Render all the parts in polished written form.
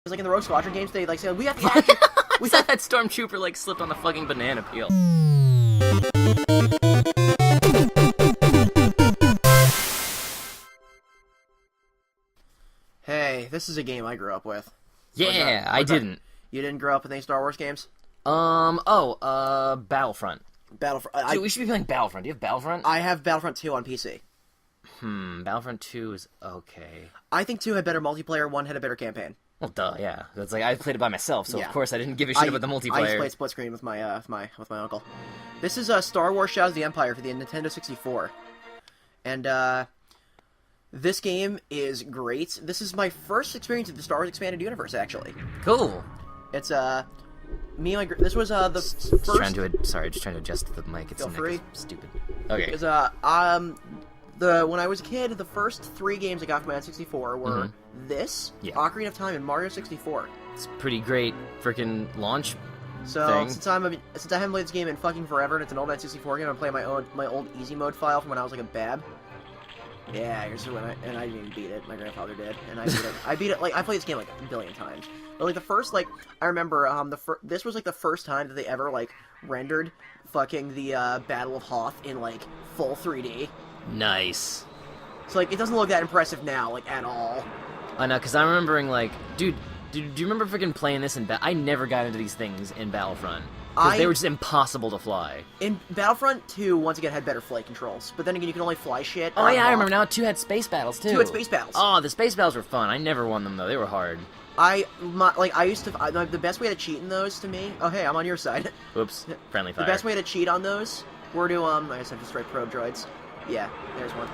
Because like in the Rogue Squadron games, they like say we have the action. We thought that stormtrooper like slipped on the fucking banana peel. Hey, this is a game I grew up with. Yeah, I didn't. You didn't grow up with any Star Wars games? Battlefront. Battlefront. Dude, we should be playing Battlefront. Do you have Battlefront? I have Battlefront 2 on PC. Battlefront 2 is okay. I think 2 had better multiplayer, 1 had a better campaign. Well, duh, yeah. That's like I played it by myself, so Yeah. of course I didn't give a shit about the multiplayer. I used to play split screen with my uncle. This is Star Wars: Shadows of the Empire for the Nintendo 64, and this game is great. This is my first experience of the Star Wars Expanded Universe, actually. Cool. It's me and my this was the first. Just trying to adjust the mic. It's Feel free. Stupid. Okay. Because when I was a kid, the first 3 games I got for my N64 were this, Ocarina of Time, and Mario 64. It's pretty great freaking launch. So thing. since I haven't played this game in fucking forever, and it's an old N64 game, I'm playing my old easy mode file from when I was like a bab. Yeah, here's when I didn't even beat it. My grandfather did, and I beat it. I beat it like I played this game like a billion times. But like the first I remember this was like the first time that they ever like rendered fucking the Battle of Hoth in like full 3D. Nice. So like it doesn't look that impressive now, like at all. I know, because I'm remembering like, dude, do you remember freaking playing this in I never got into these things in Battlefront. Because they were just impossible to fly. In Battlefront 2, once again, had better flight controls. But then again, you can only fly shit. Oh yeah, I remember now. 2 had space battles, too. 2 had space battles. Oh, the space battles were fun. I never won them, though. They were hard. The best way to cheat in those, to me... Oh, hey, I'm on your side. Whoops. Friendly fire. The best way to cheat on those were to, I guess I have to strike probe droids. Yeah, there's one.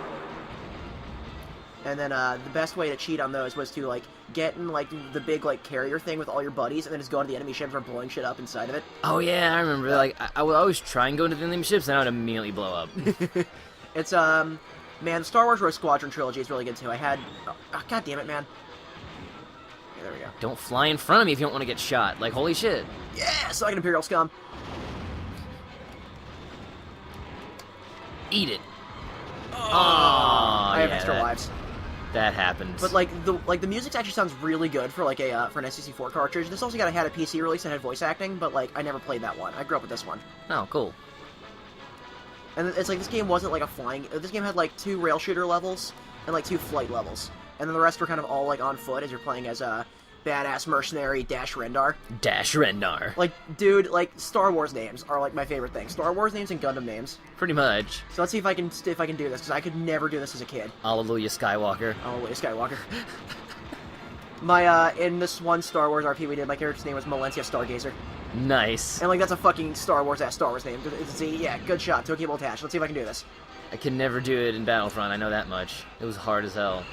And then, the best way to cheat on those was to, like, get in, like, the big, like, carrier thing with all your buddies, and then just go into the enemy ship and start blowing shit up inside of it. Oh, yeah, I remember. Like, I would always try and go into the enemy ships, and I would immediately blow up. It's, man, the Star Wars Rogue Squadron trilogy is really good, too. I had... God damn it, man. Okay, there we go. Don't fly in front of me if you don't want to get shot. Like, holy shit. Yeah, so I can Imperial Scum. Eat it. Oh, I have extra lives. That happened. But like the music actually sounds really good for like a for an N64 cartridge. This also had a PC release that had voice acting, but like I never played that one. I grew up with this one. Oh, cool. And it's like this game wasn't like a flying. This game had like 2 rail shooter levels and like 2 flight levels, and then the rest were kind of all like on foot as you're playing as a badass mercenary Dash Rendar. Dash Rendar. Like, dude, like Star Wars names are like my favorite thing. Star Wars names and Gundam names. Pretty much. So let's see if I can do this because I could never do this as a kid. Hallelujah, Skywalker. Hallelujah, Skywalker. My in this one Star Wars RP we did, my character's name was Malencia Stargazer. Nice. And like that's a fucking Star Wars name. Yeah, good shot. To a cable attached. Let's see if I can do this. I can never do it in Battlefront. I know that much. It was hard as hell.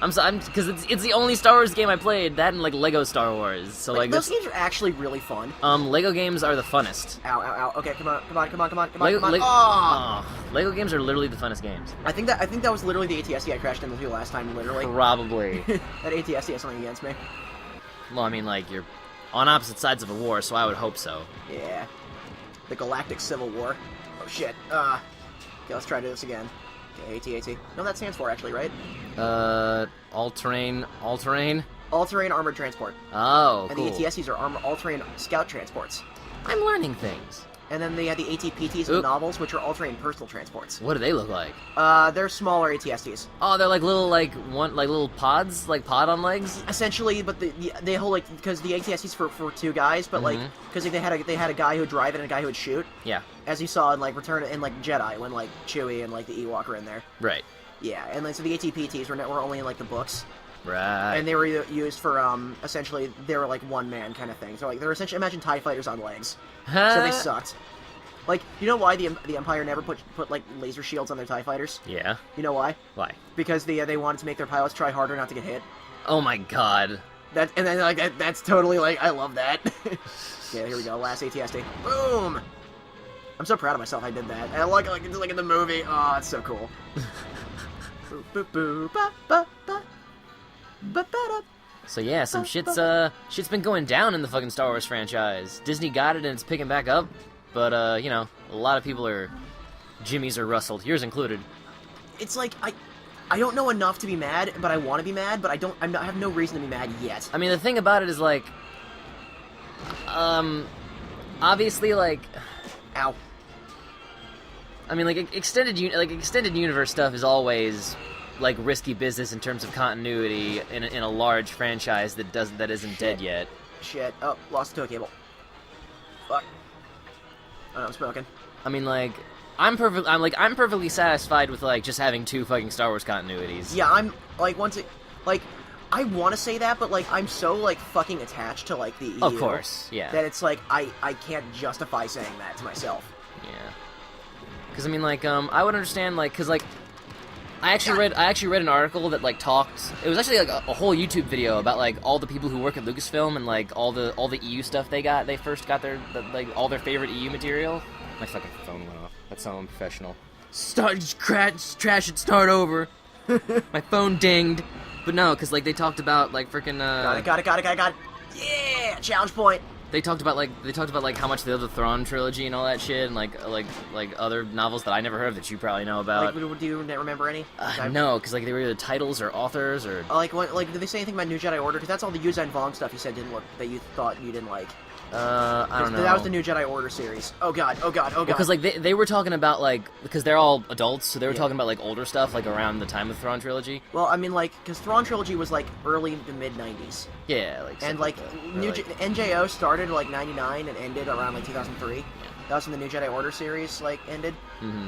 Because it's the only Star Wars game I played. That and like Lego Star Wars. So like those games are actually really fun. Lego games are the funnest. Ow, ow, ow. Okay, come on. Lego games are literally the funnest games. I think that was literally the ATST I crashed into last time. Literally. Probably. That ATST has something against me. Well, I mean, like you're on opposite sides of a war, so I would hope so. Yeah. The Galactic Civil War. Oh shit. Okay, let's try to do this again. Okay, AT-AT. No, that stands for, actually, right? All-terrain? All-terrain armored transport. Oh, and cool. And the ATSTs are all-terrain scout transports. I'm learning things. And then they had the ATPTs and the novels, which are all-terrain personal transports. What do they look like? They're smaller ATSTs. Oh, they're like little, little pods? Like pod on legs? Essentially, but they hold, like, because the ATSTs for 2 guys, but, like, because they had a guy who would drive it and a guy who would shoot. Yeah. As you saw in, like, Return in, like, Jedi, when, like, Chewie and, like, the Ewok were in there. Right. Yeah, and, like, so the ATPTs were only in, like, the books. Right. And they were used for, essentially, they were, like, one-man kind of thing. So, like, they're essentially, imagine TIE fighters on legs. So they sucked. Like, you know why the Empire never put like laser shields on their TIE fighters? Yeah. You know why? Why? Because they wanted to make their pilots try harder not to get hit. Oh my god. That's totally like I love that. Yeah, here we go. Last ATST. Boom. I'm so proud of myself. I did that. And I like it's like in the movie. Oh, it's so cool. So yeah, some shit's been going down in the fucking Star Wars franchise. Disney got it and it's picking back up. But, you know, a lot of people are... Jimmy's are rustled. Yours included. It's like, I don't know enough to be mad, but I want to be mad, but I have no reason to be mad yet. I mean, the thing about it is, like, obviously, like, Ow. I mean, like, extended universe stuff is always, like, risky business in terms of continuity in a large franchise that isn't dead yet. Shit. Oh, lost the tow cable. Fuck. Oh, no, I'm smoking. I mean, like, I'm perfectly satisfied with, like, just having 2 fucking Star Wars continuities. Yeah, I'm, like, I want to say that, but, like, I'm so, like, fucking attached to, like, the EU. Of course, yeah. That it's, like, I can't justify saying that to myself. Yeah. Because, I mean, like, I would understand, like, because, like, I actually read an article that, like, talked, it was actually, like, a whole YouTube video about, like, all the people who work at Lucasfilm and, like, all the EU stuff they first got like, all their favorite EU material. My fucking phone went off. That's so unprofessional. Trash it, start over. My phone dinged. But no, because, like, they talked about, like, freaking, Got it. Yeah! Challenge point! They talked about how much they love the Thrawn trilogy and all that shit, and like other novels that I never heard of that you probably know about. Like, do you remember any? No, because, like, they were either titles or authors or... Like, did they say anything about New Jedi Order? Because that's all the Yuuzhan Vong stuff you said that you thought you didn't like. I don't know. That was the New Jedi Order series. Oh god. Because, like, they were talking about, like, because they're all adults, so they were talking about, like, older stuff, like, around the time of the Thrawn trilogy. Well, I mean, like, because Thrawn trilogy was, like, early to mid-90s. Yeah, like... And, like, NJO started, like, 99 and ended around, like, 2003. Yeah. That was when the New Jedi Order series, like, ended. Mm-hmm.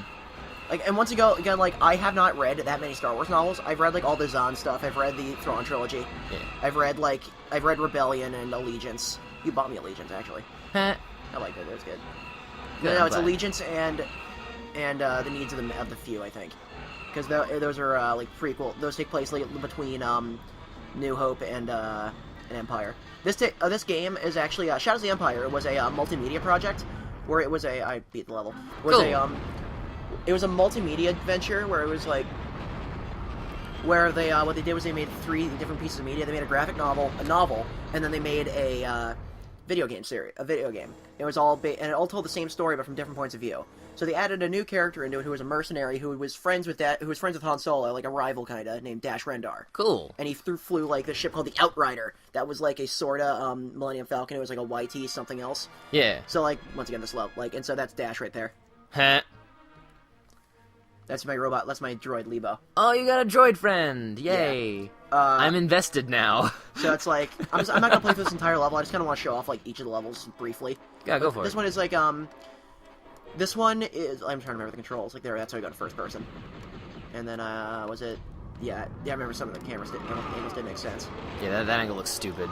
Like, and once again, like, I have not read that many Star Wars novels. I've read, like, all the Zahn stuff. I've read the Thrawn trilogy. Yeah. I've read Rebellion and Allegiance. You bought me Allegiance, actually. I like that. That was good. No, it's Allegiance and the Needs of the Few, I think. Because those are, like, prequel. Those take place between, New Hope and Empire. This game is actually, Shadows of the Empire. It was a multimedia project where it was I beat the level. It was a multimedia adventure where it was, like, where they, what they did was they made 3 different pieces of media. They made a graphic novel, and then they made a video game. It was all and it all told the same story but from different points of view. So they added a new character into it who was a mercenary who was friends with Han Solo, like a rival kinda, named Dash Rendar. Cool. And he flew like this ship called the Outrider. That was like a sorta Millennium Falcon. It was like a YT something else. Yeah. So like once again this level, like, and so that's Dash right there. Huh. That's my robot. That's my droid Lebo. Oh, you got a droid friend! Yay! Yeah. I'm invested now. So it's like I'm not gonna play through this entire level. I just kind of want to show off like each of the levels briefly. Yeah, go for it. This one is like this one is I'm trying to remember the controls. Like there, that's how I got to first person. And then was it? Yeah, I remember some of the angles didn't make sense. Yeah, that angle looks stupid.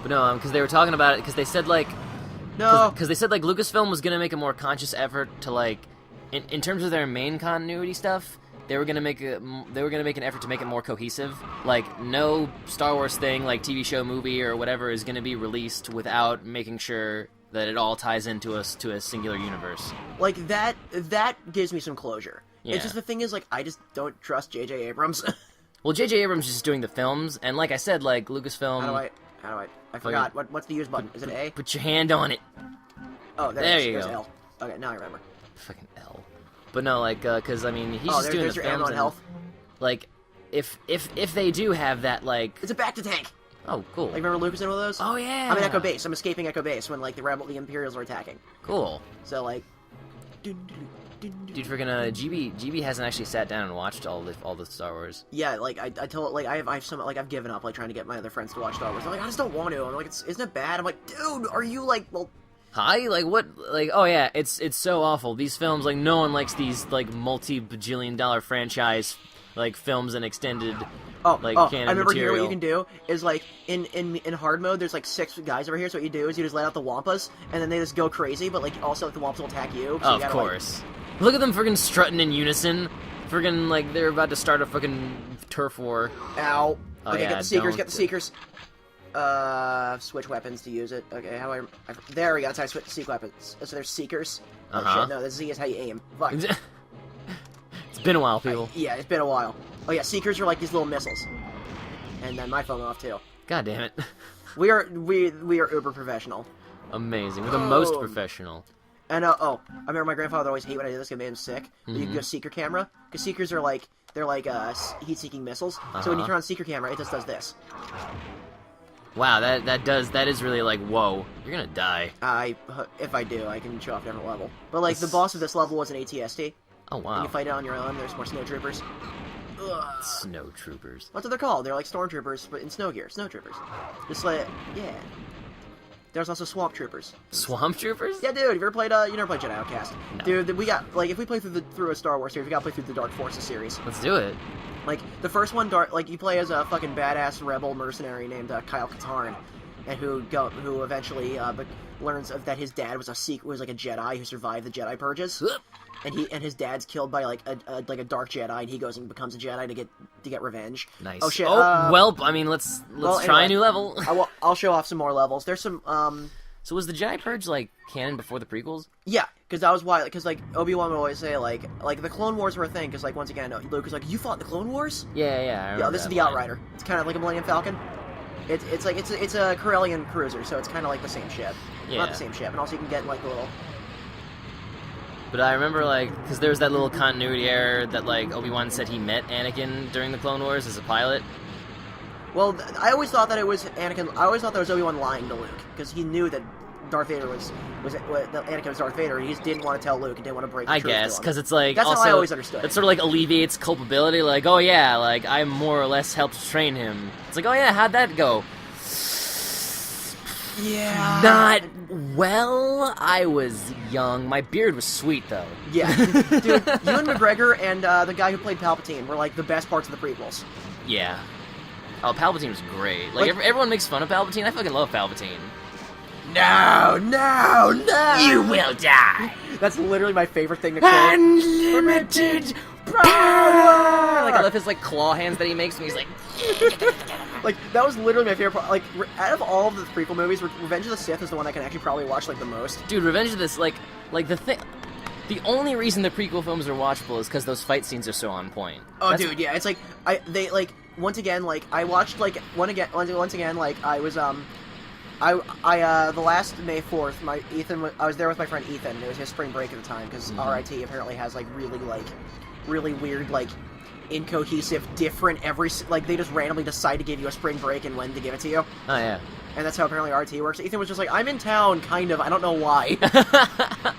But no, because they were talking about it because they said like because they said like Lucasfilm was gonna make a more conscious effort to like. In terms of their main continuity stuff, they were gonna make an effort to make it more cohesive. Like, no Star Wars thing, like TV show, movie, or whatever, is gonna be released without making sure that it all ties into a singular universe. Like that gives me some closure. Yeah. It's just the thing is like I just don't trust J.J. Abrams. Well, J.J. Abrams is just doing the films, and like I said, like Lucasfilm. How do I? I forgot. What's the use button? Is it A? Put your hand on it. Oh, there you go. L. Okay, now I remember. Fucking L. But no, like, because, I mean, he's just doing the films and, health. Like, if they do have that, like... It's a back-to-tank! Oh, cool. Like, remember Lucas in one of those? Oh, yeah! I'm in Echo Base. I'm escaping Echo Base when, like, the Imperials are attacking. Cool. So, like... Dude, freaking, GB hasn't actually sat down and watched all the Star Wars. Yeah, like, I told, like, I've given up, like, trying to get my other friends to watch Star Wars. I'm like, I just don't want to. I'm like, isn't it bad? I'm like, dude, are you, like, well... Hi? Like, what? Like, oh yeah, it's so awful. These films, like, no one likes these, like, multi-bajillion-dollar franchise, like, films and extended, canon I remember material. Here what you can do is, like, in hard mode, there's, like, 6 guys over here, so what you do is you just let out the Wampas, and then they just go crazy, but, like, also, like, the Wampas will attack you. So oh, of course. Like... Look at them friggin' strutting in unison. Friggin', like, they're about to start a fucking turf war. Ow. Oh, okay, yeah, get the Seekers. Switch weapons to use it. Okay, how do I there we go, that's how I switch weapons. So there's Seekers. Oh shit, no, the Z is how you aim. Fuck. It's been a while, people. Yeah, it's been a while. Oh yeah, Seekers are like these little missiles. And then my phone went off too. God damn it. We are uber professional. Amazing. We're the most professional. And I remember my grandfather always hated when I did this. It made him sick. But you can go seeker camera because seekers are like heat-seeking missiles. So when you turn on seeker camera, it just does this. Wow, that is really like, whoa, you're gonna die. If I do, I can show off a different level. But like the boss of this level was an ATST. Oh wow. And you fight it on your own. There's more snow troopers. Snow troopers. That's what they're called. They're like stormtroopers, but in snow gear. Snow troopers. Just like There's also swamp troopers. Swamp troopers? Yeah, dude. You never played Jedi Outcast? No. Dude, we got if we play through a Star Wars series, we gotta play through the Dark Forces series. Let's do it. Like the first one, you play as a fucking badass rebel mercenary named Kyle Katarn, and who eventually learns that his dad was a Jedi who survived the Jedi purges. And his dad's killed by like a dark Jedi, and he goes and becomes a Jedi to get revenge. Nice. Oh shit. Well, I mean, let's try a new level. I'll show off some more levels. There's some So was the Jedi Purge like canon before the prequels? Yeah, because that was why. Because like Obi-Wan would always say like the Clone Wars were a thing. Because like once again, Luke was like, "You fought the Clone Wars?" Yeah. This is the Outrider. It's kind of like a Millennium Falcon. It's a Corellian cruiser, so it's kind of like the same ship. Yeah. Not the same ship, and also you can get like the little. But I remember, like, because there was that little continuity error that, like, Obi-Wan said he met Anakin during the Clone Wars as a pilot. Well, I always thought that it was Anakin. I always thought that was Obi-Wan lying to Luke, because he knew that Darth Vader that Anakin was Darth Vader, and he just didn't want to tell Luke and didn't want to break the truth to him. Because it's like, that's also, how I always understood. It sort of, like, alleviates culpability, like, oh yeah, like, I more or less helped train him. It's like, oh yeah, how'd that go? Yeah. Not well. I was young. My beard was sweet, though. Yeah. Dude, Ewan McGregor and the guy who played Palpatine were, like, the best parts of the prequels. Yeah. Oh, Palpatine was great. Like everyone makes fun of Palpatine. I fucking love Palpatine. No! You will die! That's literally my favorite thing to quote. Unlimited power! Like, I love his, like, claw hands that he makes, and he's like... Like, that was literally my favorite part. Like, out of all of the prequel movies, Revenge of the Sith is the one I can actually probably watch, like, the most. Dude, Revenge of the... Like, the thing... The only reason the prequel films are watchable is because those fight scenes are so on point. Oh, dude, yeah. It's like, once again, like, I watched, like, once again, like, I was, the last May 4th, I was there with my friend Ethan, and it was his spring break at the time, because RIT apparently has, like, really weird, like, incohesive, different they just randomly decide to give you a spring break and when to give it to you. Oh, yeah. And that's how apparently RT works. Ethan was just like, I'm in town, kind of. I don't know why.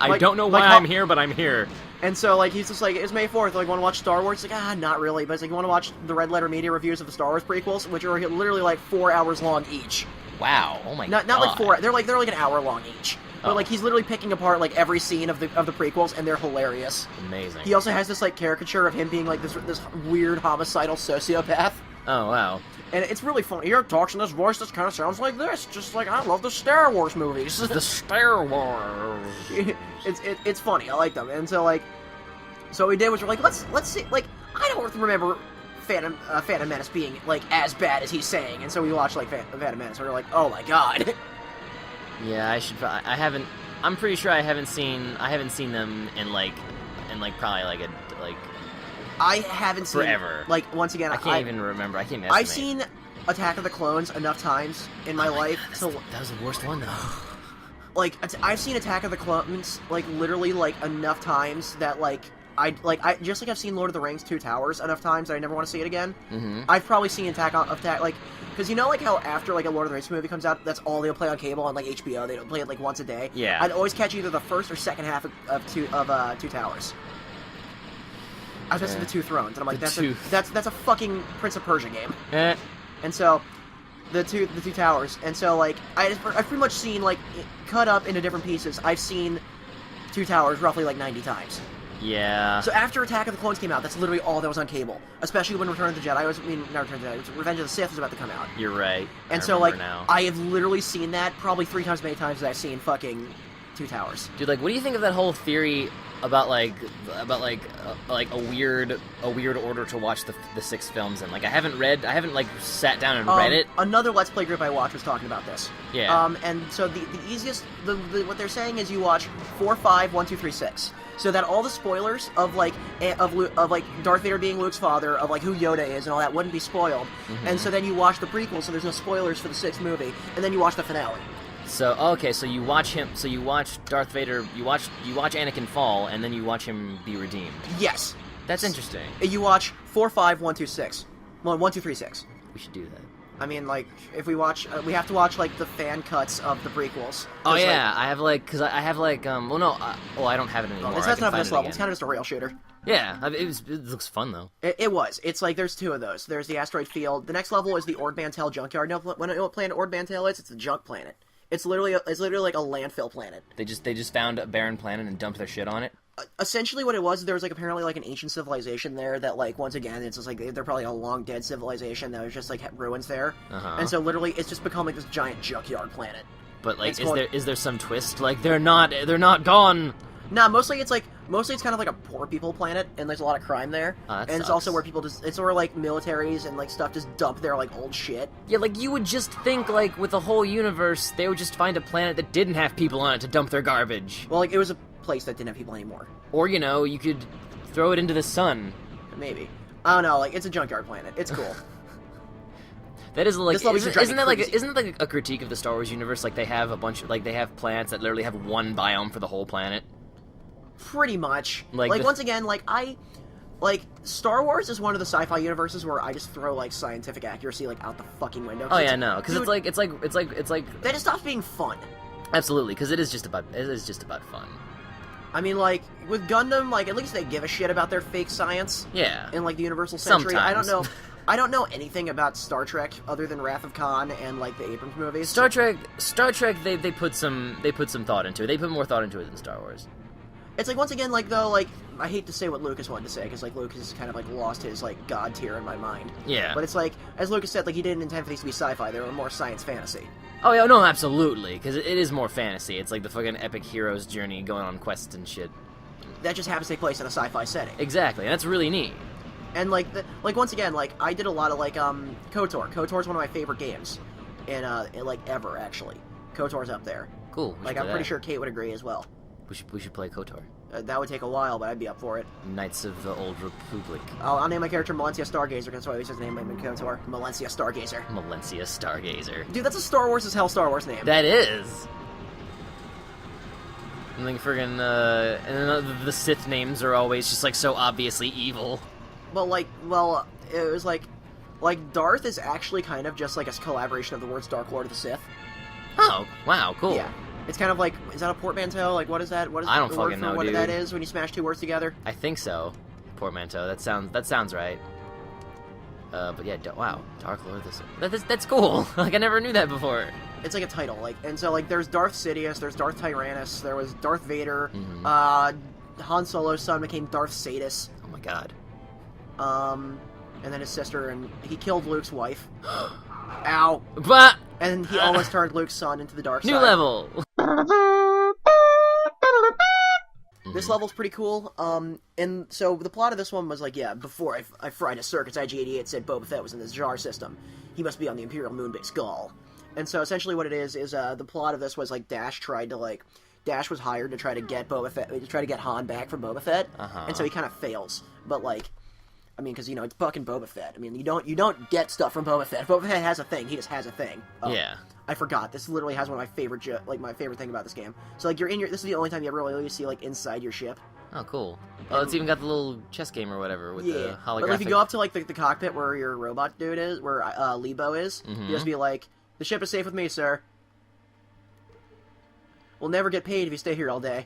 I don't know why I'm here, but I'm here. And so, like, he's just like, it's May 4th. Like, want to watch Star Wars? It's like, not really. But it's like, you want to watch the Red Letter Media reviews of the Star Wars prequels, which are literally, like, 4 hours long each. Wow. Oh, my God. Not like 4. They're like an hour long each. But, like, he's literally picking apart, like, every scene of the prequels, and they're hilarious. Amazing. He also has this, like, caricature of him being, like, this weird homicidal sociopath. Oh, wow. And it's really funny. He talks in this voice that kind of sounds like this. Just like, I love the Star Wars movies. The Star Wars. It's funny. I like them. And so, like, so what we did was we're like, let's see. Like, I don't remember Phantom Menace being, like, as bad as he's saying. And so we watched, like, Phantom Menace. And we're like, oh my god. Yeah, I haven't... I'm pretty sure I haven't seen them in probably, like... I haven't seen... Forever. Like, once again, I can't even remember. I can't estimate. I've seen Attack of the Clones enough times in my life. That was the worst one, though. Like, I've seen Attack of the Clones, like, literally, like, enough times that, like, just like I've seen Lord of the Rings 2 Towers enough times that I never want to see it again. Mm-hmm. I've probably seen Attack, like, because you know, like, how after, like, a Lord of the Rings movie comes out, that's all they'll play on cable on, like, HBO. They don't play it, like, once a day. Yeah. I'd always catch either the first or second half of Two Towers. I was missing the Two Thrones, and I'm like, that's a fucking Prince of Persia game. And so, the two Towers, and so, like, I've pretty much seen, like, cut up into different pieces. I've seen Two Towers roughly, like, 90 times. Yeah. So after Attack of the Clones came out, that's literally all that was on cable. Especially when Return of the Jedi Revenge of the Sith was about to come out. You're right. And so, like, I have literally seen that probably 3 times as many times as I've seen fucking Two Towers. Dude, like, what do you think of that whole theory about a weird order to watch the 6 films in? Like, I haven't sat down and read it. Another Let's Play group I watched was talking about this. Yeah. And so the easiest, what they're saying is you watch 4, 5, 1, 2, 3, 6. So that all the spoilers of Darth Vader being Luke's father, of like who Yoda is and all that wouldn't be spoiled. Mm-hmm. And so then you watch the prequel, so there's no spoilers for the 6th movie, and then you watch the finale. So okay, so you watch him. So you watch Darth Vader. You watch Anakin fall, and then you watch him be redeemed. Yes. That's interesting. You watch 4, 5, 1, 2, 6. Well, 1, 2, 3, 6. We should do that. I mean, like, if we watch, we have to watch like the fan cuts of the prequels. Oh yeah, I have like, cause I have like, well no, I don't have it anymore. That's not this level. It's kind of just a rail shooter. Yeah, it looks fun though. It was. It's like there's 2 of those. There's the asteroid field. The next level is the Ord Mantell junkyard. Now, when I know what planet Ord Mantell is, it's a junk planet. It's literally like a landfill planet. They just found a barren planet and dumped their shit on it. Essentially, what it was, there was like apparently like an ancient civilization there that like once again it's just like they're probably a long dead civilization that was just like ruins there, and so literally it's just become like this giant junkyard planet. But like, is there some twist? Like they're not gone. Nah, mostly it's kind of like a poor people planet, and there's a lot of crime there. And sucks. It's also where people it's where like militaries and like stuff just dump their like old shit. Yeah, like you would just think like with the whole universe they would just find a planet that didn't have people on it to dump their garbage. Well, like it was a place that didn't have people anymore. Or you know, you could throw it into the sun. Maybe. I don't know. Like it's a junkyard planet. It's cool. That is like isn't that like a critique of the Star Wars universe? Like they have a bunch of they have planets that literally have one biome for the whole planet. Pretty much. Like once again, Star Wars is one of the sci-fi universes where I just throw like scientific accuracy like out the fucking window. Oh yeah, no, because it's like that just stops being fun. Absolutely, because it is just about fun. I mean, like with Gundam, like at least they give a shit about their fake science. Yeah. In like the Universal Century, Sometimes. I don't know anything about Star Trek other than Wrath of Khan and like the Abrams movies. Star Trek, they put some thought into it. They put more thought into it than Star Wars. It's like once again, like though, like I hate to say what Lucas wanted to say because like Lucas has kind of like lost his like god tier in my mind. Yeah. But it's like as Lucas said, like he didn't intend for these to be sci-fi; they were more science fantasy. Oh yeah, no, absolutely, because it is more fantasy. It's like the fucking epic hero's journey, going on quests and shit. That just happens to take place in a sci-fi setting. Exactly, and that's really neat. And like once again, like I did a lot of like KOTOR. KOTOR is one of my favorite games, in like ever actually. KOTOR's up there. Cool. Like I'm pretty sure Kate would agree as well. We should play KOTOR. That would take a while, but I'd be up for it. Knights of the Old Republic. I'll name my character Malencia Stargazer, because that's why his name in KOTOR. Malencia Stargazer. Malencia Stargazer. Dude, that's a Star Wars as hell Star Wars name. That is. And then friggin' and then the Sith names are always just like so obviously evil. Well, it was like Darth is actually kind of just like a collaboration of the words Dark Lord of the Sith. Oh, wow, cool. Yeah. It's kind of like, is that a portmanteau? Like, what is that? What is I don't the fucking word for know, what dude. that is when you smash 2 words together? I think so. Portmanteau. That sounds right. But yeah, wow, Dark Lord of the Sith. That's cool. Like I never knew that before. It's like a title, like, and so like there's Darth Sidious, there's Darth Tyrannus, there was Darth Vader. Mm-hmm. Han Solo's son became Darth Sadus. Oh my god. And then his sister, and he killed Luke's wife. Ow. But And he almost turned Luke's son into the dark side. new level. This level's pretty cool. And so the plot of this one was like, yeah, before I fried a circuits, IG-88 said Boba Fett was in this jar system. He must be on the Imperial Moonbase Gaul. And so essentially what it is the plot of this was like Dash was hired to try to get Han back from Boba Fett, and so he kind of fails. But like, I mean, because it's fucking Boba Fett. I mean, you don't get stuff from Boba Fett. If Boba Fett has a thing, he just has a thing. Yeah. I forgot. This literally has one of my favorite my favorite thing about this game. So like, this is the only time you ever really see like inside your ship. Oh, cool. Oh, it's even got the little chess game or whatever with the holographic. But if you go up to like the cockpit where your robot dude is, where Lebo is, you just be like, "The ship is safe with me, sir. We'll never get paid if you stay here all day.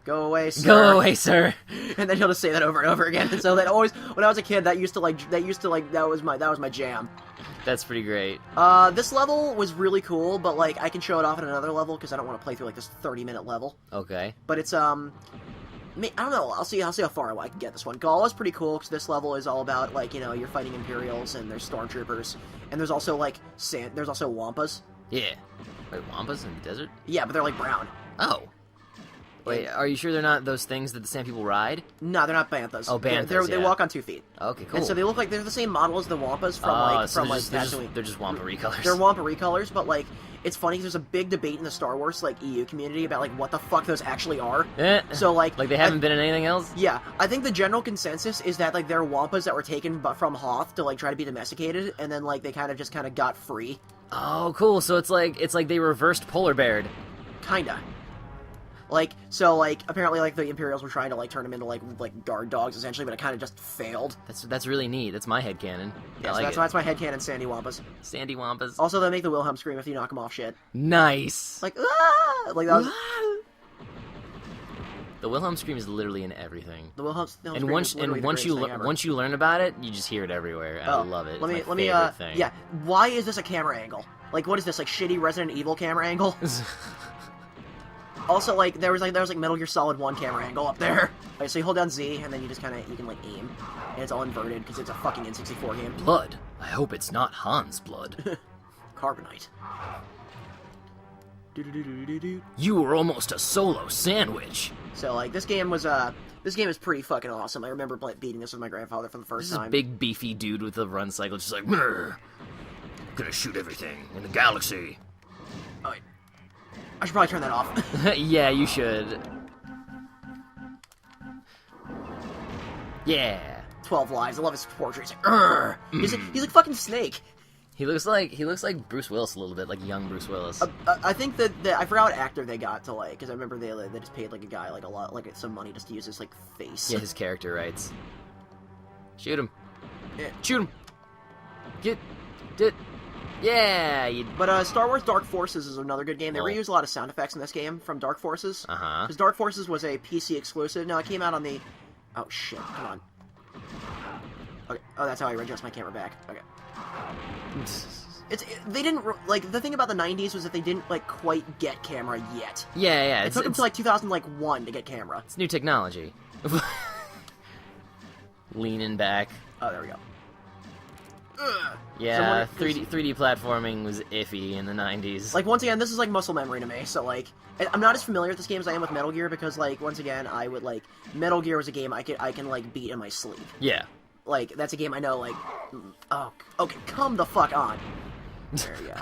Go away, sir. Go away, sir." And then he'll just say that over and over again. And so that always, when I was a kid, that was my jam. That's pretty great. This level was really cool, but like I can show it off at another level because I don't want to play through like this 30-minute level. Okay. But it's I don't know. I'll see how far I can get this one. Gaul is pretty cool because this level is all about like you're fighting Imperials and there's stormtroopers and there's also like there's also Wampas. Yeah. Wait, Wampas in the desert? Yeah, but they're like brown. Oh. Wait, are you sure they're not those things that the sand people ride? No, they're not banthas. Oh, banthas, They yeah. walk on 2 feet. Okay, cool. And so they look like they're the same model as the Wampas from Tatooine. They're just Wampa recolors. They're Wampa recolors, but like it's funny because there's a big debate in the Star Wars like EU community about like what the fuck those actually are. So like they haven't been in anything else? Yeah, I think the general consensus is that like they're Wampas that were taken from Hoth to like try to be domesticated, and then like they kind of got free. Oh, cool. So it's like they reversed Polar Bear. Kinda. Like, so, like, apparently, like, the Imperials were trying to, like, turn them into, like guard dogs, essentially, but it kind of just failed. That's really neat. That's my headcanon. Yeah, so that's my headcanon, Sandy Wampas. Sandy Wampas. Also, they make the Wilhelm scream if you knock them off shit. Nice. Like, ah! Like, that was... The Wilhelm scream is literally in everything. The Wilhelm and once you learn about it, you just hear it everywhere. And I love it. It's my favorite thing. Yeah. Why is this a camera angle? Like, what is this? Like, shitty Resident Evil camera angle? Also, like, there was like Metal Gear Solid 1 camera angle up there. Like, so you hold down Z, and then you just you can, like, aim. And it's all inverted, because it's a fucking N64 game. Blood. I hope it's not Han's blood. Carbonite. You were almost a solo sandwich. So, like, this game is pretty fucking awesome. I remember beating this with my grandfather for the first time. This is a big, beefy dude with a run cycle, just like, gonna shoot everything in the galaxy. Oh, I should probably turn that off. Yeah, you should. Yeah. 12 Lives. I love his portrait. He's like, he's like fucking Snake. He looks like Bruce Willis a little bit, like young Bruce Willis. I think that I forgot what actor they got to, like, because I remember they just paid like a guy like a lot, like some money just to use his like face. Yeah, his character rights. Shoot him. Yeah. Shoot him. Get. Yeah. But Star Wars Dark Forces is another good game. They reused a lot of sound effects in this game from Dark Forces. Because Dark Forces was a PC exclusive. No, it came out on the. Oh shit! Come on. Okay. Oh, that's how I adjust my camera back. Okay. They didn't like the thing about the 90s was that they didn't like quite get camera yet. Yeah. It took them to like 2001 to get camera. It's new technology. Leaning back. Oh, there we go. Yeah, 3D platforming was iffy in the 90s. Like, once again, this is like muscle memory to me, so like I'm not as familiar with this game as I am with Metal Gear because like once again I would like Metal Gear was a game I can like beat in my sleep. Yeah. Like, that's a game I know, like, oh, okay, come the fuck on. There you go.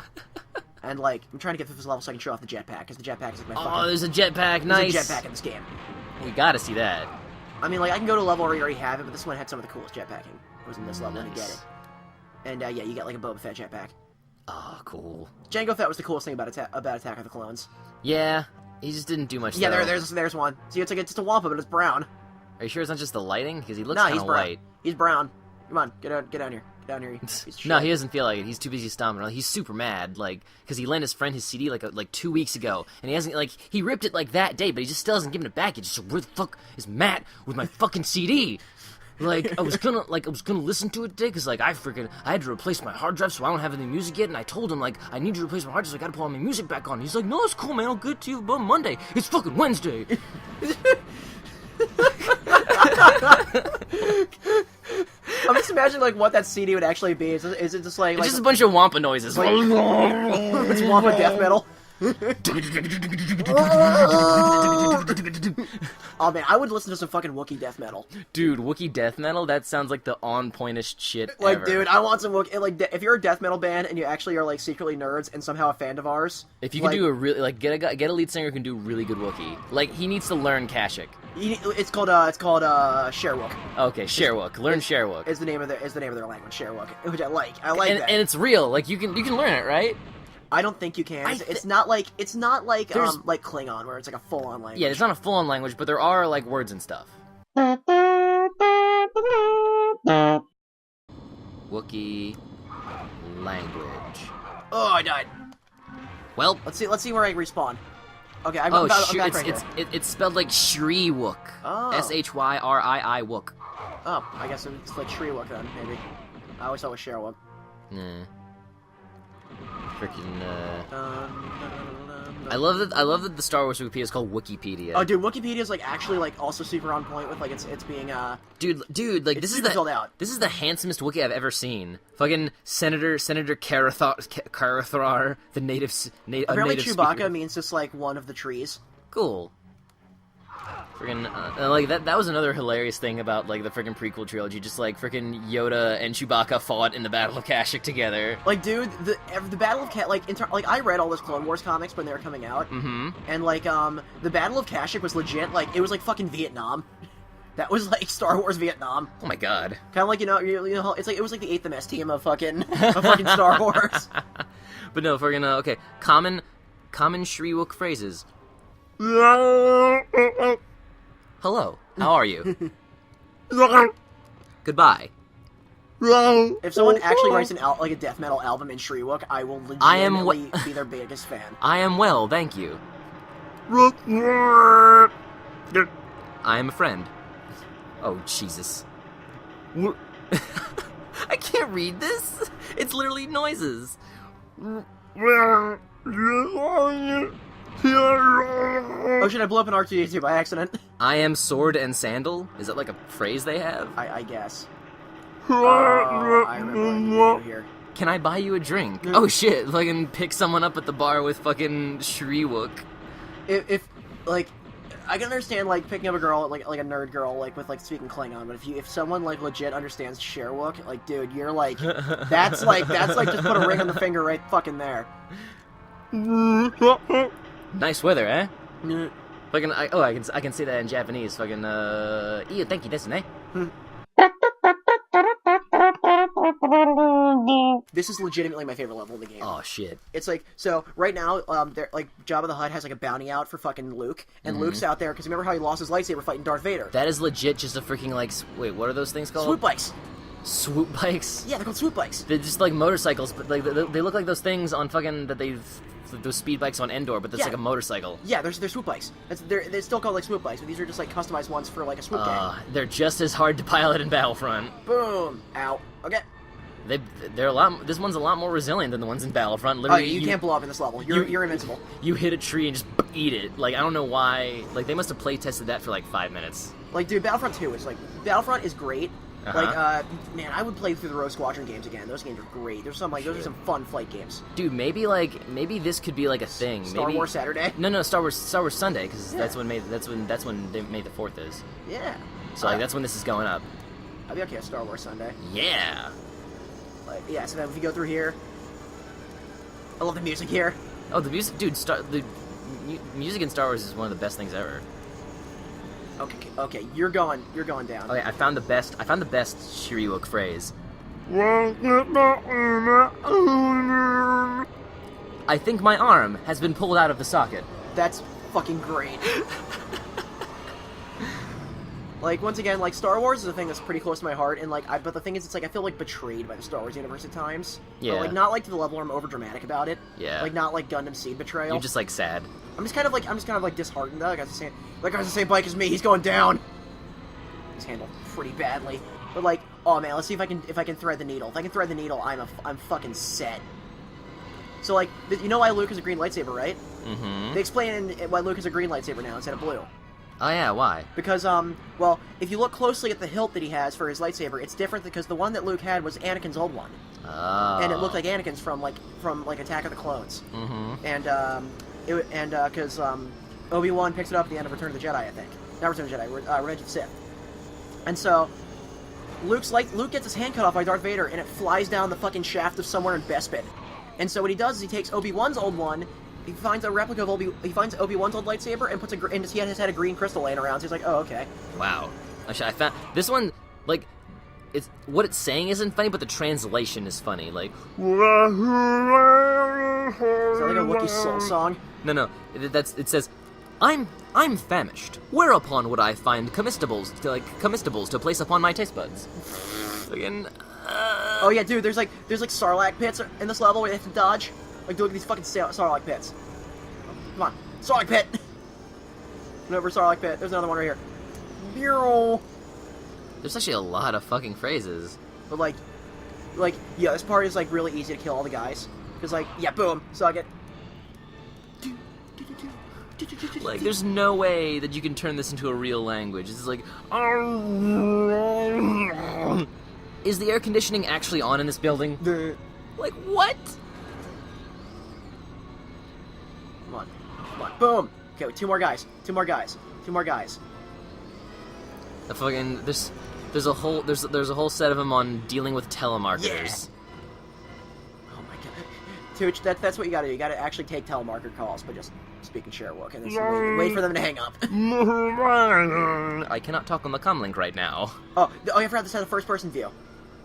And, like, I'm trying to get through this level so I can show off the jetpack, because the jetpack is like my fucking... Oh, there's a jetpack, nice! There's a jetpack in this game. We gotta see that. I mean, like, I can go to a level where you already have it, but this one had some of the coolest jetpacking. It was in this level to get it. And, yeah, you get, like, a Boba Fett jetpack. Oh, cool. Jango Fett was the coolest thing about Attack of the Clones. Yeah, he just didn't do much, Yeah, though. there's one. See, it's like, it's just a Wampa, but it's brown. Are you sure it's not just the lighting? Because he looks kind of white. He's brown. Come on, get down here. Get down here, you piece of shit. No, he doesn't feel like it. He's too busy stomping around. He's super mad, like, because he lent his friend his CD like 2 weeks ago, and he hasn't, like, he ripped it like that day, but he just still hasn't given it back. He just, where the fuck is Matt with my fucking CD? Like, I was gonna listen to it today, because, like, I had to replace my hard drive, so I don't have any music yet, and I told him, like, I need to replace my hard drive, so I gotta put all my music back on. He's like, no, it's cool, man, I'll get it to you on Monday. It's fucking Wednesday. I'm just imagining like what that CD would actually be. Is it just like it's just a bunch of Wampa noises? Like, it's Wampa death metal. Oh man, I would listen to some fucking Wookiee death metal. Dude, Wookiee death metal? That sounds like the on-pointest shit like, ever. Dude, I want some Wookiee. Like, if you're a death metal band and you actually are like secretly nerds and somehow a fan of ours, if you can do a really like get a lead singer who can do really good Wookiee. Like he needs to learn Kashyyyk. It's called Sherwook. Okay, Sherwook. Learn Sherwook. Is the name of their language, Sherwook, which I like. I like that. And it's real. Like you can learn it, right? I don't think you can. It's not like Klingon where it's like a full-on language. Yeah, it's not a full-on language, but there are like words and stuff. Wookiee language. Oh, I died. Well, let's see where I respawn. Okay, I'm back right here. It's spelled like Shriwook. Oh. Shrii Wook. Oh, I guess it's like Shriwook then, maybe. I always thought it was Sherwook. Nah. Freaking, I love that the Star Wars Wikipedia is called Wikipedia. Oh, dude, Wikipedia is like actually like also super on point with like it's being Dude, like this is the handsomest Wookiee I've ever seen. Fucking Senator Karathrar, the native. Apparently, Chewbacca speaker. means just like one of the trees. Cool. Friggin' like that was another hilarious thing about like the friggin' prequel trilogy. Just like friggin' Yoda and Chewbacca fought in the Battle of Kashyyyk together. Like, dude, the Battle of Kashyyyk, like I read all those Clone Wars comics when they were coming out, and like the Battle of Kashyyyk was legit. Like it was like fucking Vietnam. That was like Star Wars Vietnam. Oh my god. Kind of like you know it's like it was like the 8th MS team of fucking Star Wars. But no, if we're gonna okay, common Shriwook phrases. Hello, how are you? Goodbye. If someone actually writes like a death metal album in Shriwook, I will legitimately be their biggest fan. I am well, thank you. I am a friend. Oh, Jesus. I can't read this. It's literally noises. Oh shit, I blew up an R2D2 by accident. I am sword and sandal? Is that like a phrase they have? I guess. I remember what you do here. Can I buy you a drink? Oh shit, fucking pick someone up at the bar with fucking Shriwook. If like, I can understand like picking up a girl like a nerd girl like with like speaking Klingon, but if someone like legit understands Sherwook, like dude, you're like that's like just put a ring on the finger right fucking there. Nice weather, eh? Fucking I can say that in Japanese. Fucking iyo tenki desu ne. This is legitimately my favorite level of the game. Oh shit! It's like so right now. They're like Jabba the Hutt has like a bounty out for fucking Luke, and Luke's out there because remember how he lost his lightsaber fighting Darth Vader. That is legit just a freaking like wait, what are those things called? Swoop bikes. Swoop bikes? Yeah, they're called swoop bikes. They're just like motorcycles, but like they look like those things on fucking that they've those speed bikes on Endor, but that's like a motorcycle. Yeah, they're swoop bikes. They're still called like swoop bikes, but these are just like customized ones for like a swoop game. They're just as hard to pilot in Battlefront. Boom! Ow. Okay. They're a lot. This one's a lot more resilient than the ones in Battlefront. Literally, you can't blow up in this level. You're invincible. You hit a tree and just eat it. Like I don't know why. Like they must have play tested that for like 5 minutes. Like dude, Battlefront 2 is like Battlefront is great. Like man, I would play through the Rogue Squadron games again. Those games are great. Those are some fun flight games. Dude, maybe this could be like a thing. Star Wars Saturday. No, Star Wars Sunday because that's when May the 4th is. Yeah. So like that's when this is going up. I'd be okay with Star Wars Sunday. Yeah. Like yeah. So then if you go through here, I love the music here. Oh, the music, dude. The music in Star Wars is one of the best things ever. Okay, you're going down. Okay, I found the best Shriwook phrase. I think my arm has been pulled out of the socket. That's fucking great. Like once again, like Star Wars is a thing that's pretty close to my heart, and like but the thing is, it's like I feel like betrayed by the Star Wars universe at times. Yeah. But, like not like to the level where I'm over dramatic about it. Yeah. Like not like Gundam Seed betrayal. You're just like sad. I'm just kind of like disheartened. That guy's the same bike as me. He's going down. He's handled pretty badly. But like, oh man, let's see if I can thread the needle. If I can thread the needle, I'm fucking set. So like, you know why Luke has a green lightsaber, right? Mm-hmm. They explain why Luke has a green lightsaber now instead of blue. Oh yeah, why? Because well, if you look closely at the hilt that he has for his lightsaber, it's different because the one that Luke had was Anakin's old one. Oh. And it looked like Anakin's from Attack of the Clones. Mm-hmm. And because Obi-Wan picks it up at the end of Return of the Jedi, I think. Not Return of the Jedi, Revenge of the Sith. And so Luke gets his hand cut off by Darth Vader, and it flies down the fucking shaft of somewhere in Bespin. And so what he does is he takes Obi-Wan's old one. He finds a replica of he finds Obi-Wan's old lightsaber and puts and he has had a green crystal laying around. So he's like, oh, okay. Wow. Actually, I found this one like it's what it's saying isn't funny, but the translation is funny. Like, is that like a Wookiee soul song? No. It says, I'm famished. Whereupon would I find comestibles to place upon my taste buds? Again. Oh yeah, dude. There's like Sarlacc pits in this level where you have to dodge. Like, look at these fucking Sarlacc pits. Come on. Sarlacc pit! Over Sarlacc pit. There's another one right here. Bureau. There's actually a lot of fucking phrases. But, like, yeah, this part is, like, really easy to kill all the guys. Because, like, yeah, boom. Suck it. Like, there's no way that you can turn this into a real language. This is like... Is the air conditioning actually on in this building? Like, what? Come on, boom! Okay, two more guys. The fucking there's a whole set of them on dealing with telemarketers. Yeah. Oh my god, Tooch, that's what you gotta do. You gotta actually take telemarketer calls, but just speaking Sherwook and just wait for them to hang up. I cannot talk on the comlink right now. Oh, I forgot this has a first-person view.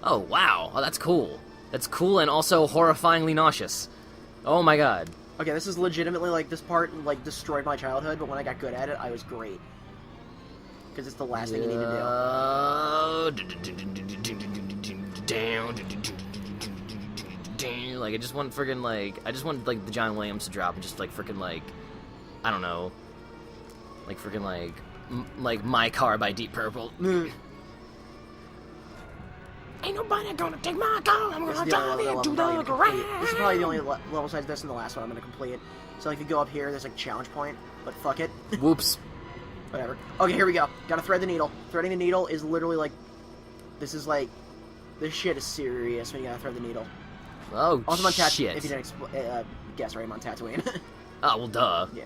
Oh wow, oh that's cool. That's cool and also horrifyingly nauseous. Oh my god. Okay, this is legitimately, like, this part, like, destroyed my childhood, but when I got good at it, I was great. Because it's the last thing you need to do. Like, I just want friggin', like, the John Williams to drop and just, like, frickin', like, I don't know. Like, frickin', like, My Car by Deep Purple. Ain't nobody gonna take my car, I'm gonna drive into the garage. This is probably the only level besides this and the last one I'm gonna complete. So, like, if you go up here, there's, like, a challenge point, but fuck it. Whoops. Whatever. Okay, here we go. Gotta thread the needle. Threading the needle is literally, like, this is, like, this shit is serious when you gotta thread the needle. Oh, also, I'm on shit. If you didn't guess right, I'm on Tatooine. Oh, well, duh. Yeah.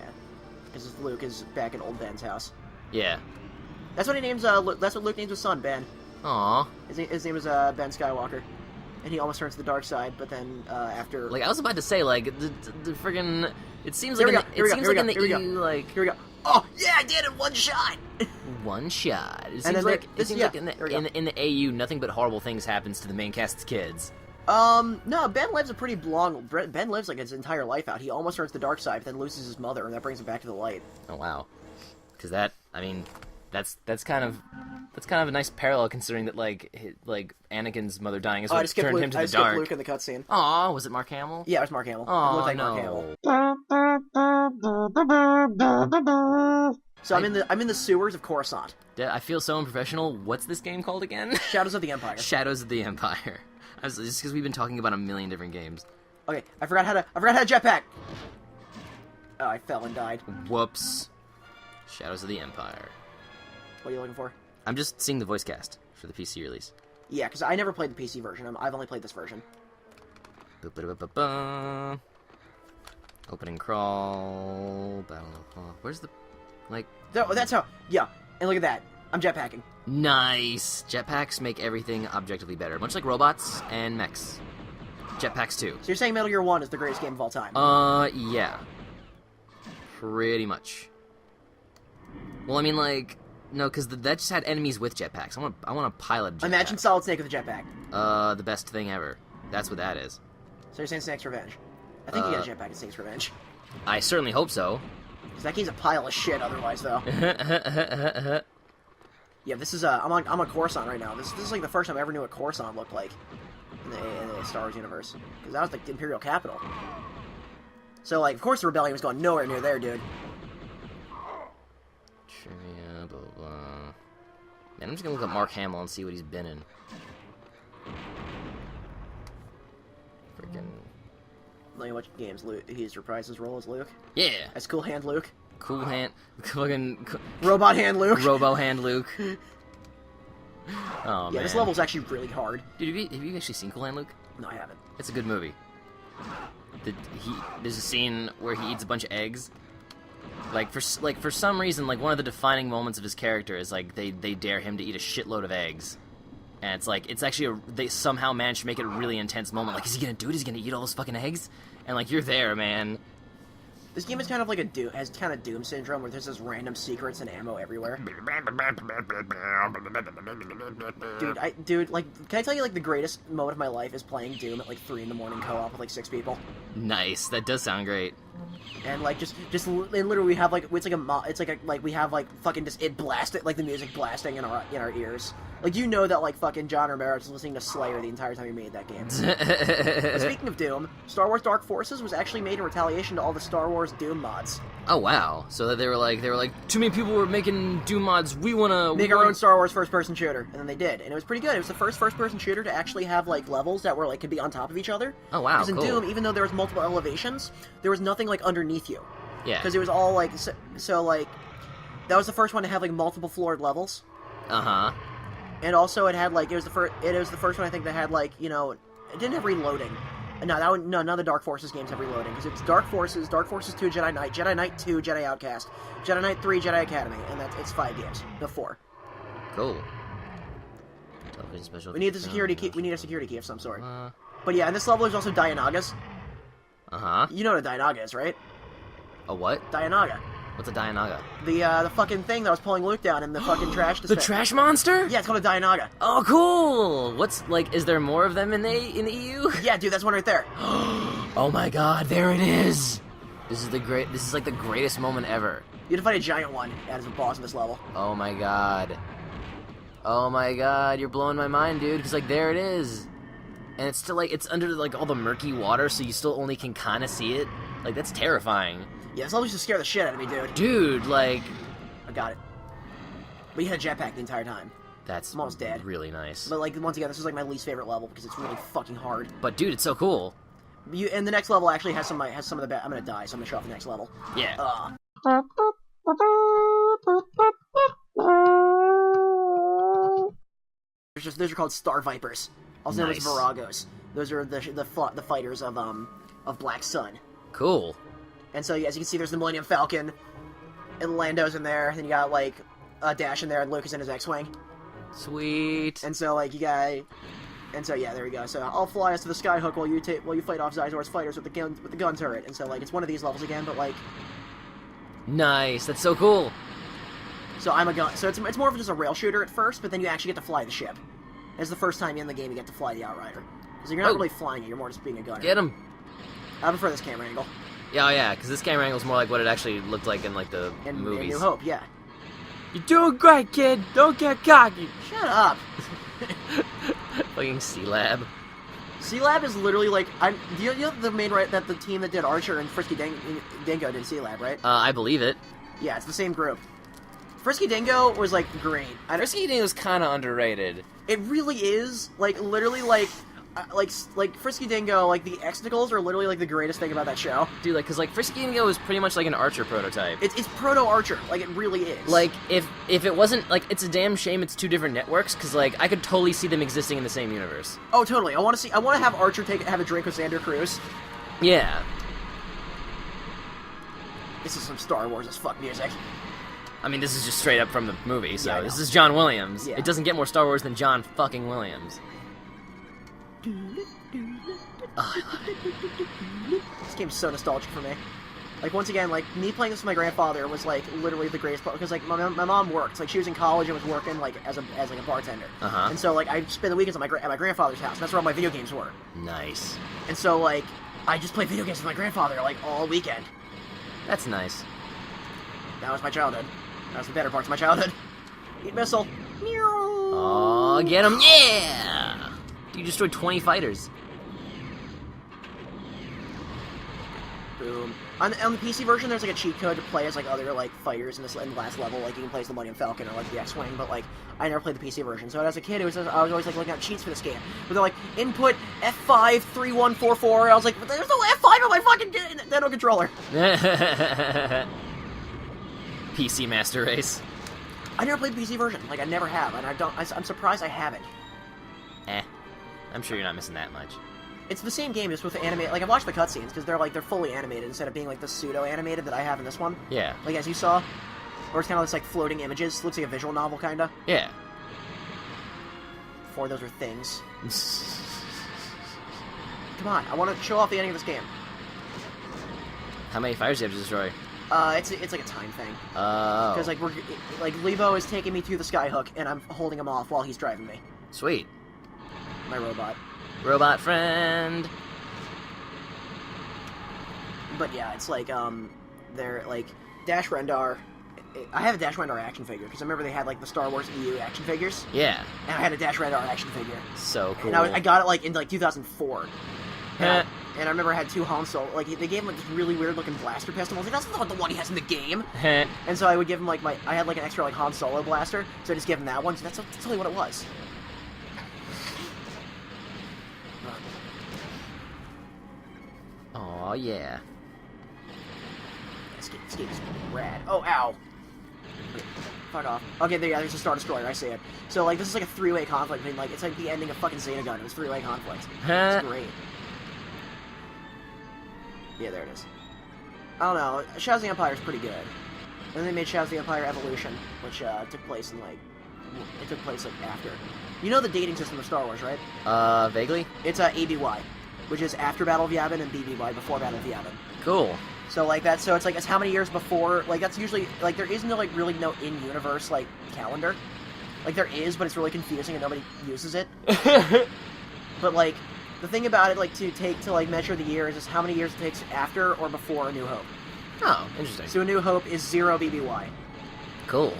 Because Luke is back in old Ben's house. Yeah. That's what he names, that's what Luke names his son, Ben. Aww. His name is, Ben Skywalker. And he almost turns to the dark side, but then, after... Like, I was about to say, like, the friggin'... It seems Here like we go, in the EU, like... Here we go. Oh, yeah, I did it! One shot! One shot. It And seems then like, this- it seems yeah, like there we go. in the AU, nothing but horrible things happens to the main cast's kids. No, Ben lives a pretty long... Ben lives, like, his entire life out. He almost turns to the dark side, but then loses his mother, and that brings him back to the light. Oh, wow. Because that, I mean... That's kind of a nice parallel considering that like Anakin's mother dying is what turned him to the dark. I skipped Luke in the cutscene. Aw, was it Mark Hamill? Yeah, it was Mark Hamill. It Oh looked like no. Mark Hamill. So I'm in the sewers of Coruscant. I feel so unprofessional. What's this game called again? Shadows of the Empire. Shadows of the Empire. Just because we've been talking about a million different games. Okay, I forgot how to jetpack. Oh, I fell and died. Whoops. Shadows of the Empire. What are you looking for? I'm just seeing the voice cast for the PC release. Yeah, because I never played the PC version. I've only played this version. Opening crawl. Battle of... Where's the... Like... That's how... Yeah, and look at that. I'm jetpacking. Nice! Jetpacks make everything objectively better. Much like robots and mechs. Jetpacks too. So you're saying Metal Gear 1 is the greatest game of all time? Yeah. Pretty much. Well, I mean, like... No, because that just had enemies with jetpacks. I want to pilot a jetpack. Imagine Solid Snake with a jetpack. The best thing ever. That's what that is. So you're saying Snake's Revenge? I think you get a jetpack in Snake's Revenge. I certainly hope so. Because that game's a pile of shit otherwise, though. Yeah, this is, I'm on Coruscant right now. This is like the first time I ever knew what Coruscant looked like in the Star Wars universe. Because that was like the Imperial capital. So, like, of course the Rebellion was going nowhere near there, dude. Trivia, blah, blah, blah. Man, I'm just gonna look at Mark Hamill and see what he's been in. Freaking... Like, what games he's reprised his role as Luke? Yeah! As Cool Hand Luke? Cool Hand... Fucking... Robot Hand Luke? Robo Hand Luke. Oh, man. Yeah, this level's actually really hard. Dude, have you actually seen Cool Hand Luke? No, I haven't. It's a good movie. There's a scene where he eats a bunch of eggs. For some reason, like, one of the defining moments of his character is, like, they dare him to eat a shitload of eggs. And it's like, it's actually, they somehow managed to make it a really intense moment. Like, is he gonna do it? Is he gonna eat all those fucking eggs? And, like, you're there, man. This game is kind of like has kind of Doom syndrome, where there's just random secrets and ammo everywhere. Dude, like, can I tell you, like, the greatest moment of my life is playing Doom at, like, 3 in the morning co-op with, like, 6 people? Nice. That does sound great. And, like, and literally we have, like, we have, like, fucking just it blasted, like, the music blasting in our ears. Like, you know that, like, fucking John Romero's listening to Slayer the entire time he made that game. But speaking of Doom, Star Wars Dark Forces was actually made in retaliation to all the Star Wars Doom mods. Oh, wow. So that they were like, too many people were making Doom mods, we wanna... Make our own Star Wars first-person shooter. And then they did. And it was pretty good. It was the first first-person shooter to actually have, like, levels that were, like, could be on top of each other. Oh, wow, Because in cool. Doom, even though there was multiple elevations, there was nothing, like, underneath you. Yeah. Because it was all, like, so, like, that was the first one to have, like, multiple floored levels. Uh-huh. And also it had, like, it was the first one, I think, that had, like, you know, it didn't have reloading. No, none of the Dark Forces games have reloading, because it's Dark Forces 2, Jedi Knight 2, Jedi Outcast, Jedi Knight 3, Jedi Academy, and it's 5 games, the 4. Cool. Television special. We need a security key of some sort. But yeah, and this level is also Dianagas. Uh-huh. You know what a Dianaga is, right? A what? Dianaga. What's a Dianaga? The fucking thing that was pulling Luke down in the fucking trash The trash monster? Yeah, it's called a Dianaga. Oh, cool! What's, like, is there more of them in the EU? Yeah, dude, that's one right there. Oh my god, there it is! This is like the greatest moment ever. You have to fight a giant one as a boss of this level. Oh my god. Oh my god, you're blowing my mind, dude, because, like, there it is. And it's still, like, it's under, like, all the murky water, so you still only can kind of see it. Like, that's terrifying. Yeah, this level used to scare the shit out of me, dude. Dude, like... I got it. But you had a jetpack the entire time. That's I'm almost dead. Really nice. But, like, once again, this is, like, my least favorite level because it's really fucking hard. But, dude, it's so cool. And the next level actually has some of the I'm gonna die, so I'm gonna show off the next level. Yeah. Those are called Star Vipers, also known as Viragos. Those are the fighters of Black Sun. Cool. And so, as you can see, there's the Millennium Falcon, and Lando's in there, and you got, like, Dash in there, and Luke is in his X-Wing. Sweet. And so, like, yeah, there we go. So, I'll fly us to the Skyhook while you fight off Xizor's fighters with the gun turret. And so, like, it's one of these levels again, but, like... Nice, that's so cool. So, I'm a gun... So, it's more of just a rail shooter at first, but then you actually get to fly the ship. It's the first time in the game you get to fly the Outrider. So you're not really flying it, you're more just being a gunner. Get him! I prefer this camera angle. Yeah, because this camera angle is more like what it actually looked like in, like, the movies. In New Hope, yeah. You're doing great, kid! Don't get cocky! Shut up! Fucking C-Lab. C-Lab is literally like... you know the main... Right, that the team that did Archer and Frisky Dingo did C-Lab, right? I believe it. Yeah, it's the same group. Frisky Dingo was, like, great. Frisky Dingo's kind of underrated. It really is. Like, literally, like Frisky Dingo, like, the Exnicals are literally, like, the greatest thing about that show. Dude, like, because, like, Frisky Dingo is pretty much like an Archer prototype. It's proto-Archer. Like, it really is. Like, if it wasn't, like, it's a damn shame it's two different networks, because, like, I could totally see them existing in the same universe. Oh, totally. I want to have Archer have a drink with Xander Cruz. Yeah. This is some Star Wars as fuck music. I mean, this is just straight up from the movie, so yeah, this is John Williams. Yeah. It doesn't get more Star Wars than John fucking Williams. Oh, I love it. This game's so nostalgic for me. Like, once again, like, me playing this with my grandfather was, like, literally the greatest part, because, like, my mom worked. Like, she was in college and was working, like, as a bartender. Uh-huh. And so, like, I spent the weekends at my grandfather's house, and that's where all my video games were. Nice. And so, like, I just played video games with my grandfather, like, all weekend. That's nice. That was my childhood. That was the better parts of my childhood. Eat missile. Meow. Oh, get him! Yeah! You destroyed 20 fighters. Boom. On the PC version, there's, like, a cheat code to play as, like, other, like, fighters in the last level. Like, you can play as the Millennium Falcon or, like, the X-Wing, but, like, I never played the PC version. So as a kid, I was always, like, looking at cheats for this game. But they're like, input F5 3144. I was like, but there's no F5 on my fucking Nintendo controller. PC Master Race. I never played the PC version. Like, I never have, and I'm surprised I haven't. I'm sure you're not missing that much. It's the same game, just with the animated. Like, I watched the cutscenes because they're fully animated instead of being like the pseudo animated that I have in this one. Yeah. Like, as you saw, or it's kind of this like floating images. Looks like a visual novel, kind of. Yeah. Four of those are things. Come on, I want to show off the ending of this game. How many fires do you have to destroy? It's like a time thing. Oh. Because like Levo is taking me to the Skyhook, and I'm holding him off while he's driving me. Sweet. My robot. Robot friend. But yeah, it's like they're like Dash Rendar. I have a Dash Rendar action figure because I remember they had like the Star Wars EU action figures. Yeah. And I had a Dash Rendar action figure. So cool. And I got it like in like 2004. And I remember I had two Han Solo. Like they gave him like this really weird looking blaster pistol. I was like, that's not the one he has in the game. And so I would give him like I had like an extra like Han Solo blaster, so I just give him that one. So that's totally what it was. Oh yeah. This game is rad. Oh, ow. Okay, fuck off. Okay, there's a Star Destroyer, I see it. So, like, this is like a three-way conflict. I mean, like, it's like the ending of fucking Xenogun. It was three-way conflict. It's great. Yeah, there it is. I don't know. Shadows of the Empire is pretty good. And then they made Shadows of the Empire Evolution, which took place in, like... It took place, like, after. You know the dating system of Star Wars, right? Vaguely? It's ABY, which is after Battle of Yavin, and BBY, before Battle of Yavin. Cool. So, like, it's how many years before, like, that's usually, like, there is no, like, really no in-universe, like, calendar. Like, there is, but it's really confusing and nobody uses it. But, like, The thing about it, like, to measure the years is how many years it takes after or before A New Hope. Oh, interesting. So A New Hope is 0 BBY. Cool.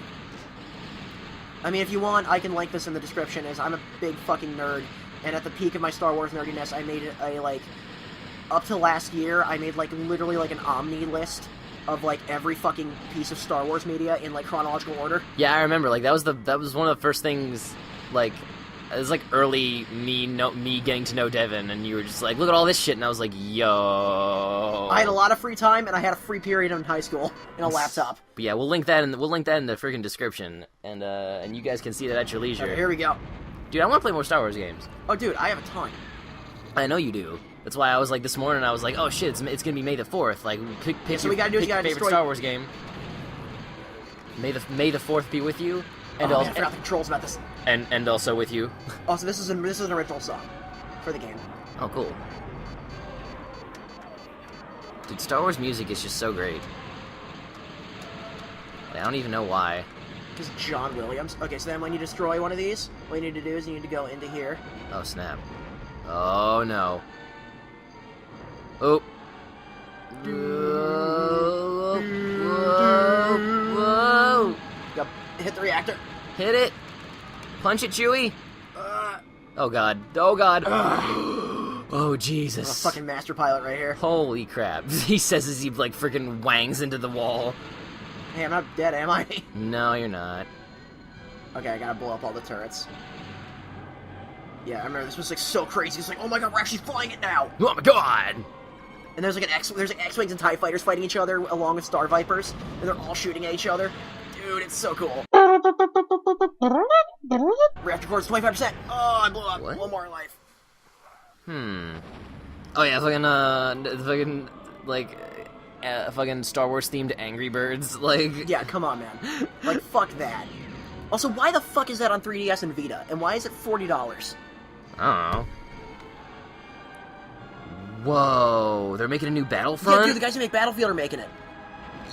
I mean, if you want, I can link this in the description, as I'm a big fucking nerd, and at the peak of my Star Wars nerdiness, I made up to last year, I made, like, literally, like, an Omni list of, like, every fucking piece of Star Wars media in, like, chronological order. Yeah, I remember. Like, that was one of the first things, like, it was, like, early me getting to know Devin, and you were just like, look at all this shit, and I was like, yo. I had a lot of free time, and I had a free period in high school, and a laptop. But yeah, we'll link that in the freaking description, and you guys can see that at your leisure. Okay, here we go. Dude, I want to play more Star Wars games. Oh, dude, I have a ton. I know you do. That's why I was like, this morning, I was like, oh shit, it's gonna be May the 4th. Like, pick so we gotta do is your you gotta favorite destroy... Star Wars game. May the 4th be with you. And oh, also, man, I forgot the controls about this. And also with you. Also, this is an original song for the game. Oh, cool. Dude, Star Wars music is just so great. I don't even know why. Because John Williams. Okay, so then when you destroy one of these, what you need to do is you need to go into here. Oh, snap. Oh, no. Oh. Whoa. Whoa. Whoa. Yep. Hit the reactor. Hit it. Punch it, Chewie. Oh, God. Oh, God. Oh, Jesus. I'm a fucking master pilot right here. Holy crap. He says as he, like, freaking wangs into the wall. Hey, I'm not dead, am I? No, you're not. Okay, I gotta blow up all the turrets. Yeah, I remember this was, like, so crazy. It's like, oh my god, we're actually flying it now! Oh, my God! And there's, like, X-Wings and TIE Fighters fighting each other along with Star Vipers, and they're all shooting at each other. Dude, it's so cool. Reactor core is 25%. Oh, I blew up. What? One more life. Oh, yeah, fucking Star Wars themed Angry Birds, like... Yeah, come on, man. Like, fuck that. Also, why the fuck is that on 3DS and Vita? And why is it $40? I don't know. Whoa, they're making a new Battlefront? Yeah, dude, the guys who make Battlefield are making it.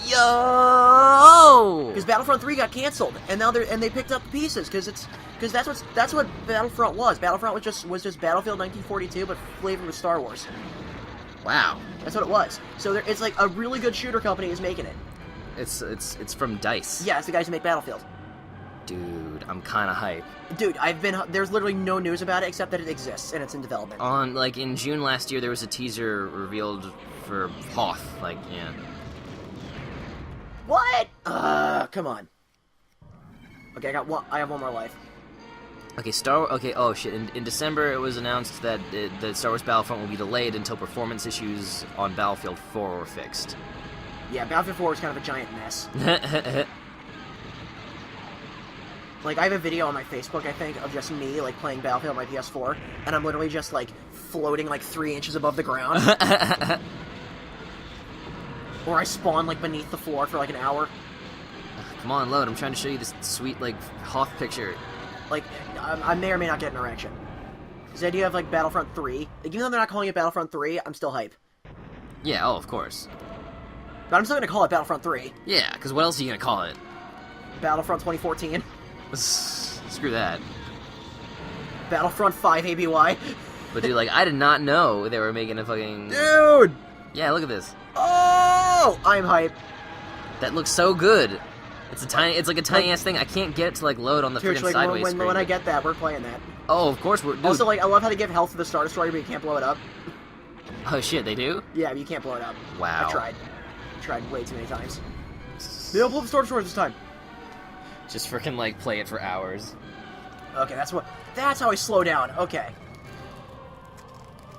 Yo! Because Battlefront 3 got canceled, and now they picked up the pieces, because that's what Battlefront was. Battlefront was just Battlefield 1942, but flavored with Star Wars. Wow. That's what it was. So it's like a really good shooter company is making it. It's from DICE. Yeah, it's the guys who make Battlefield. Dude, I'm kind of hype. Dude, there's literally no news about it except that it exists and it's in development. In June last year, there was a teaser revealed for Hoth. Like, yeah. What? Come on. Okay, I have one more life. Okay, oh shit. In December, it was announced that the Star Wars Battlefront will be delayed until performance issues on Battlefield 4 were fixed. Yeah, Battlefield 4 is kind of a giant mess. Like, I have a video on my Facebook, I think, of just me, like, playing Battlefield on my PS4, and I'm literally just, like, floating, like, 3 inches above the ground. Or I spawn, like, beneath the floor for, like, an hour. Come on, load. I'm trying to show you this sweet, like, Hoth picture. Like, I may or may not get an erection. Because the idea of, like, Battlefront 3, like, even though they're not calling it Battlefront 3, I'm still hype. Yeah, oh, of course. But I'm still gonna call it Battlefront 3. Yeah, because what else are you gonna call it? Battlefront 2014. Screw that. Battlefront 5 ABY. But dude, like, I did not know they were making a fucking... Dude! Yeah, look at this. Oh! I'm hype. That looks so good. It's like a tiny ass thing. I can't get it to like load on the freaking like, sideways screen. When I get that, we're playing that. Oh, of course we're... Dude. Also, like, I love how they give health to the Star Destroyer, but you can't blow it up. Oh shit, they do? Yeah, but you can't blow it up. Wow. I tried way too many times. They don't blow the Star Destroyer this time. Just freaking like play it for hours. Okay, that's how I slow down. Okay.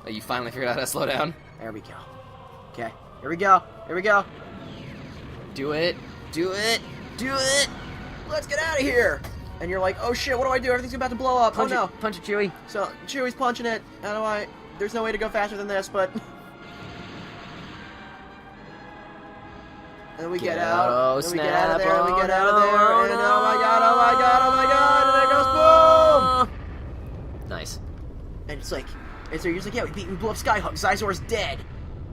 Oh, you finally figured out how to slow down? There we go. Okay, here we go. Here we go. Do it. Do it. Do it. Let's get out of here. And you're like, oh shit, what do I do? Everything's about to blow up. Punch oh no. It. Punch it, Chewie. So Chewie's punching it. How do I? There's no way to go faster than this, but. And then we get out. Oh, and snap. We get out of there. And we get out of there. Oh, and no. oh my god! Oh my god! Oh my god! And there goes boom. Nice. And it's like, and so you're just like, yeah, we blew up Skyhook. Zizor's dead.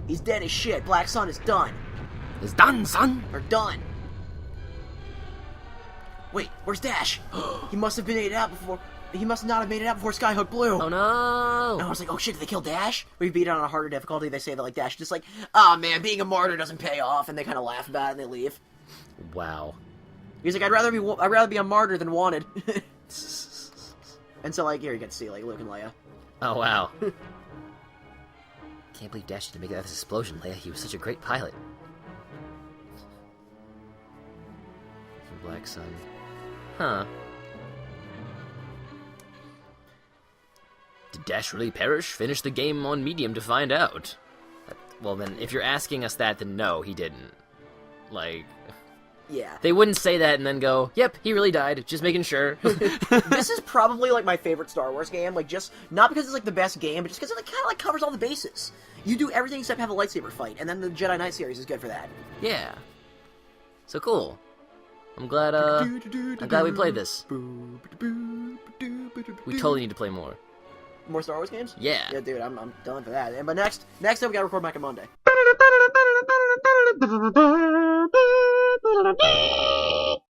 He's dead as shit. Black Sun is done. It's done, son. Or done. Wait, where's Dash? He must have been ate out before. he must not have made it out before Skyhook blew. Oh no! And I was like, oh shit, did they kill Dash? We beat it on a harder difficulty. They say that like Dash just like, ah man, being a martyr doesn't pay off, and they kind of laugh about it and they leave. Wow. He's like, I'd rather be a martyr than wanted. And so like here you get to see like Luke and Leia. Oh wow. Can't believe Dash didn't make it out of this explosion, Leia. He was such a great pilot. From Black Sun. Huh. Did Dash really perish? Finish the game on medium to find out. Well then, if you're asking us that, then no, he didn't. Like... Yeah. They wouldn't say that and then go, yep, he really died, just making sure. This is probably, like, my favorite Star Wars game, like, just, not because it's, like, the best game, but just because it, like, kind of, like, covers all the bases. You do everything except have a lightsaber fight, and then the Jedi Knight series is good for that. Yeah. So cool. I'm glad we played this. We totally need to play more. More Star Wars games? Yeah. Yeah, dude, I'm done for that. But next time we gotta record back on Monday.